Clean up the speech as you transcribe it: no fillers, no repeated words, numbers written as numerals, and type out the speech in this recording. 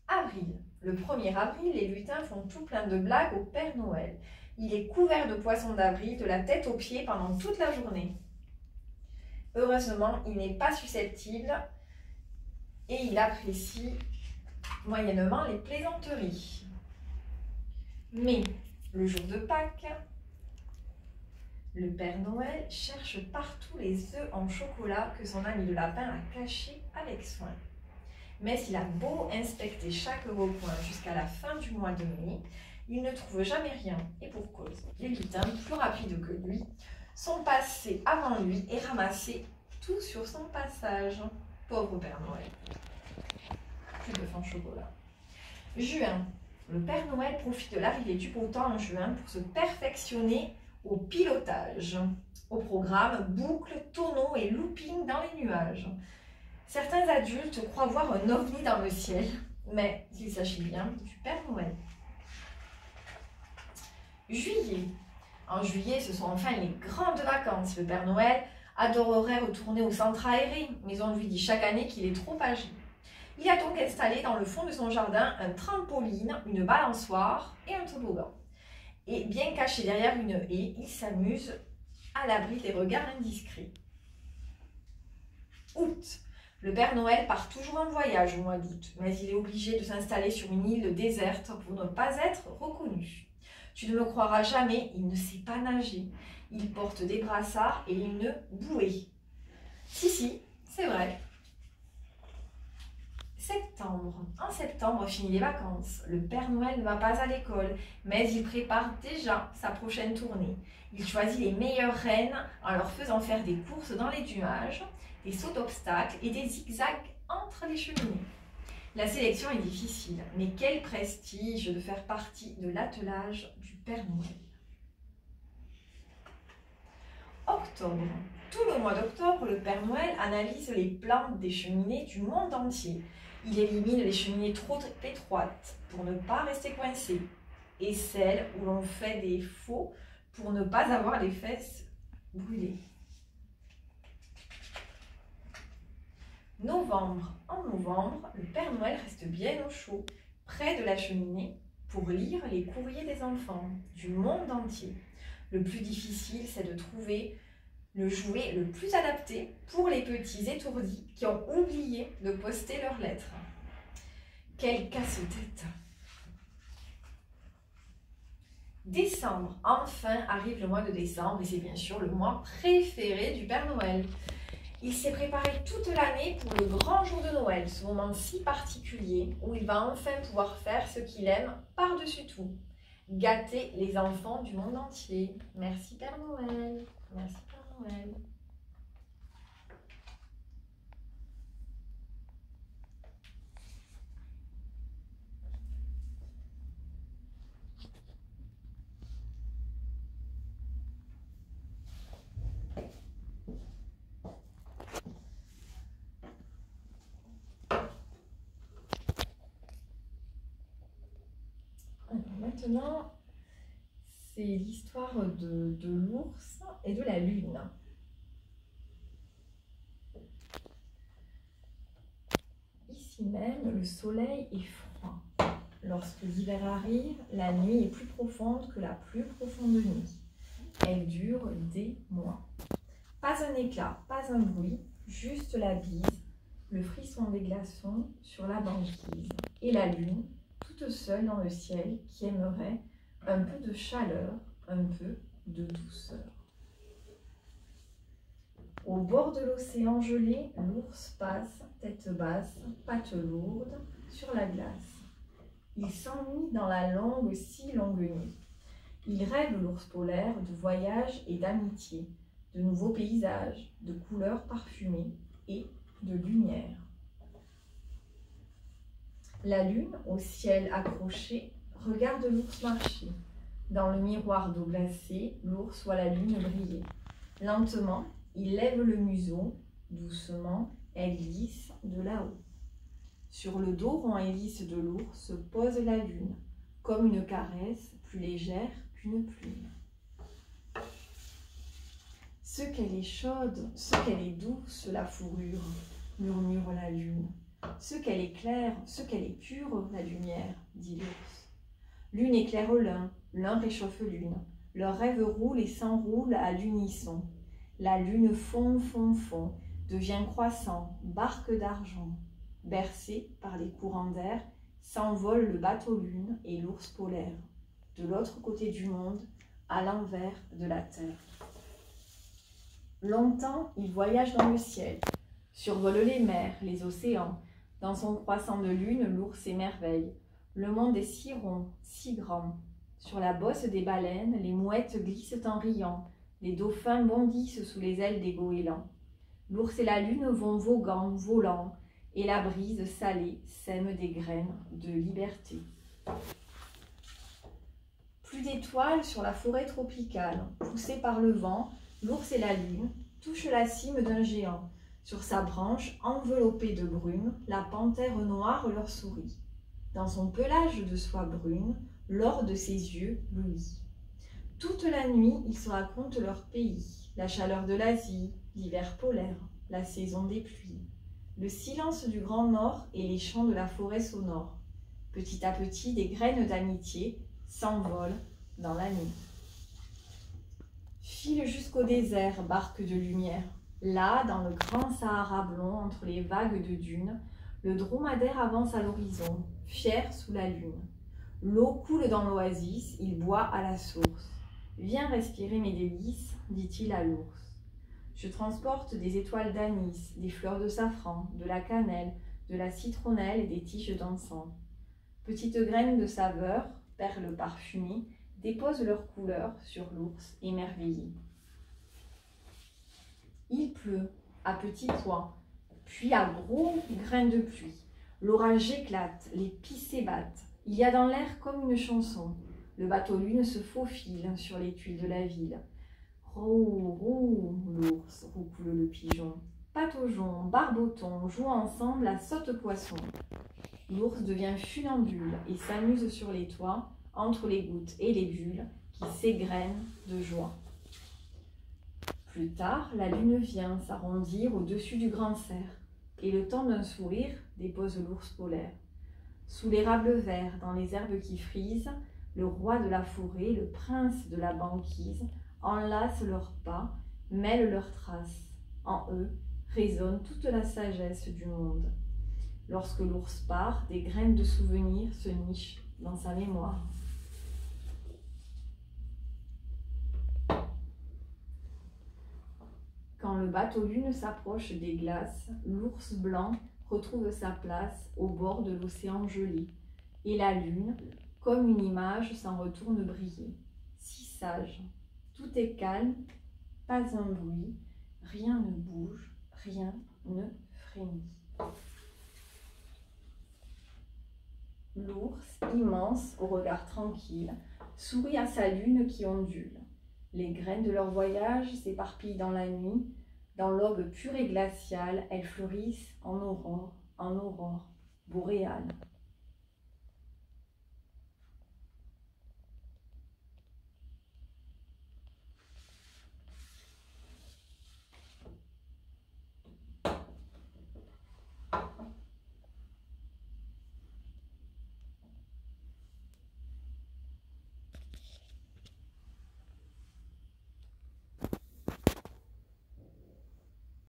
Avril. Le 1er avril, les lutins font tout plein de blagues au Père Noël. Il est couvert de poissons d'avril de la tête aux pieds pendant toute la journée. Heureusement, il n'est pas susceptible et il apprécie moyennement les plaisanteries. Mais, le jour de Pâques, le Père Noël cherche partout les œufs en chocolat que son ami le lapin a cachés avec soin. Mais s'il a beau inspecter chaque recoin jusqu'à la fin du mois de mai, il ne trouve jamais rien, et pour cause. Les lutins, plus rapides que lui, sont passés avant lui et ramassé tout sur son passage. Pauvre Père Noël. Plus de fin chocolat. Juin. Le Père Noël profite de l'arrivée du beau temps en juin pour se perfectionner au pilotage. Au programme, boucles, tonneaux et looping dans les nuages. Certains adultes croient voir un ovni dans le ciel, mais il s'agit bien du Père Noël. Juillet. En juillet, ce sont enfin les grandes vacances. Le Père Noël adorerait retourner au centre aéré, mais on lui dit chaque année qu'il est trop âgé. Il a donc installé dans le fond de son jardin un trampoline, une balançoire et un toboggan. Et bien caché derrière une haie, il s'amuse à l'abri des regards indiscrets. Août. Le Père Noël part toujours en voyage au mois d'août, mais il est obligé de s'installer sur une île déserte pour ne pas être reconnu. Tu ne me croiras jamais, il ne sait pas nager. Il porte des brassards et une bouée. Si, c'est vrai. Septembre. En septembre, finit les vacances. Le Père Noël ne va pas à l'école, mais il prépare déjà sa prochaine tournée. Il choisit les meilleures reines en leur faisant faire des courses dans les nuages, des sauts d'obstacles et des zigzags entre les cheminées. La sélection est difficile, mais quel prestige de faire partie de l'attelage du Père Noël. Octobre. Tout le mois d'octobre, le Père Noël analyse les plans des cheminées du monde entier. Il élimine les cheminées trop étroites pour ne pas rester coincé et celles où l'on fait des faux pour ne pas avoir les fesses brûlées. Novembre. En novembre, le Père Noël reste bien au chaud, près de la cheminée, pour lire les courriers des enfants du monde entier. Le plus difficile, c'est de trouver le jouet le plus adapté pour les petits étourdis qui ont oublié de poster leurs lettres. Quel casse-tête! Décembre. Enfin arrive le mois de décembre et c'est bien sûr le mois préféré du Père Noël. Il s'est préparé toute l'année pour le grand jour de Noël, ce moment si particulier où il va enfin pouvoir faire ce qu'il aime par-dessus tout. Gâter les enfants du monde entier. Merci Père Noël. Merci Père Noël. Maintenant, c'est l'histoire de l'ours et de la lune. Ici même, le soleil est froid. Lorsque l'hiver arrive, la nuit est plus profonde que la plus profonde nuit. Elle dure des mois. Pas un éclat, pas un bruit, juste la bise, le frisson des glaçons sur la banquise et la lune, toute seule dans le ciel, qui aimerait un peu de chaleur, un peu de douceur. Au bord de l'océan gelé, l'ours passe, tête basse, pattes lourdes, sur la glace. Il s'ennuie dans la longue, si longue nuit. Il rêve, l'ours polaire, de voyage et d'amitié, de nouveaux paysages, de couleurs parfumées et de lumière. La lune, au ciel accroché, regarde l'ours marcher. Dans le miroir d'eau glacée, l'ours voit la lune briller. Lentement, il lève le museau, doucement, elle glisse de là-haut. Sur le dos rond et lisse de l'ours pose la lune, comme une caresse plus légère qu'une plume. Ce qu'elle est chaude, ce qu'elle est douce, la fourrure, murmure la lune. Ce qu'elle éclaire, ce qu'elle est pure, la lumière, dit l'ours. L'une éclaire l'un, l'un réchauffe l'une. Leurs rêves roulent et s'enroulent à l'unisson. La lune fond, fond, fond, devient croissant, barque d'argent. Bercé par les courants d'air, s'envole le bateau lune et l'ours polaire, de l'autre côté du monde, à l'envers de la terre. Longtemps, il voyage dans le ciel, survole les mers, les océans. Dans son croissant de lune, l'ours émerveille. Le monde est si rond, si grand. Sur la bosse des baleines, les mouettes glissent en riant. Les dauphins bondissent sous les ailes des goélands. L'ours et la lune vont voguant, volant, et la brise salée sème des graines de liberté. Plus d'étoiles sur la forêt tropicale. Poussés par le vent, l'ours et la lune touchent la cime d'un géant. Sur sa branche, enveloppée de brume, la panthère noire leur sourit. Dans son pelage de soie brune, l'or de ses yeux luit. Toute la nuit, ils se racontent leur pays, la chaleur de l'Asie, l'hiver polaire, la saison des pluies, le silence du Grand Nord et les chants de la forêt sonore. Petit à petit, des graines d'amitié s'envolent dans la nuit. File jusqu'au désert, barque de lumière. Là, dans le grand Sahara blond, entre les vagues de dunes, le dromadaire avance à l'horizon, fier sous la lune. L'eau coule dans l'oasis, il boit à la source. « Viens respirer mes délices », dit-il à l'ours. Je transporte des étoiles d'anis, des fleurs de safran, de la cannelle, de la citronnelle et des tiges d'encens. Petites graines de saveur, perles parfumées, déposent leurs couleurs sur l'ours émerveillé. Il pleut, à petits pois, puis à gros grains de pluie. L'orage éclate, les pis s'ébattent. Il y a dans l'air comme une chanson. Le bateau lune se faufile sur les tuiles de la ville. Roux, roux, l'ours, roucoule le pigeon. Pataugeon, barboton jouent ensemble à saute-poisson. L'ours devient funambule et s'amuse sur les toits, entre les gouttes et les bulles qui s'égrènent de joie. Plus tard, la lune vient s'arrondir au-dessus du grand cerf, et le temps d'un sourire dépose l'ours polaire. Sous l'érable vert, dans les herbes qui frisent, le roi de la forêt, le prince de la banquise, enlacent leurs pas, mêlent leurs traces. En eux résonne toute la sagesse du monde. Lorsque l'ours part, des graines de souvenirs se nichent dans sa mémoire. Quand le bateau lune s'approche des glaces, l'ours blanc retrouve sa place au bord de l'océan gelé, et la lune, comme une image, s'en retourne briller. Si sage, tout est calme, pas un bruit, rien ne bouge, rien ne frémit. L'ours, immense, au regard tranquille, sourit à sa lune qui ondule. Les graines de leur voyage s'éparpillent dans la nuit. Dans l'aube pure et glaciale, elles fleurissent en aurore boréale.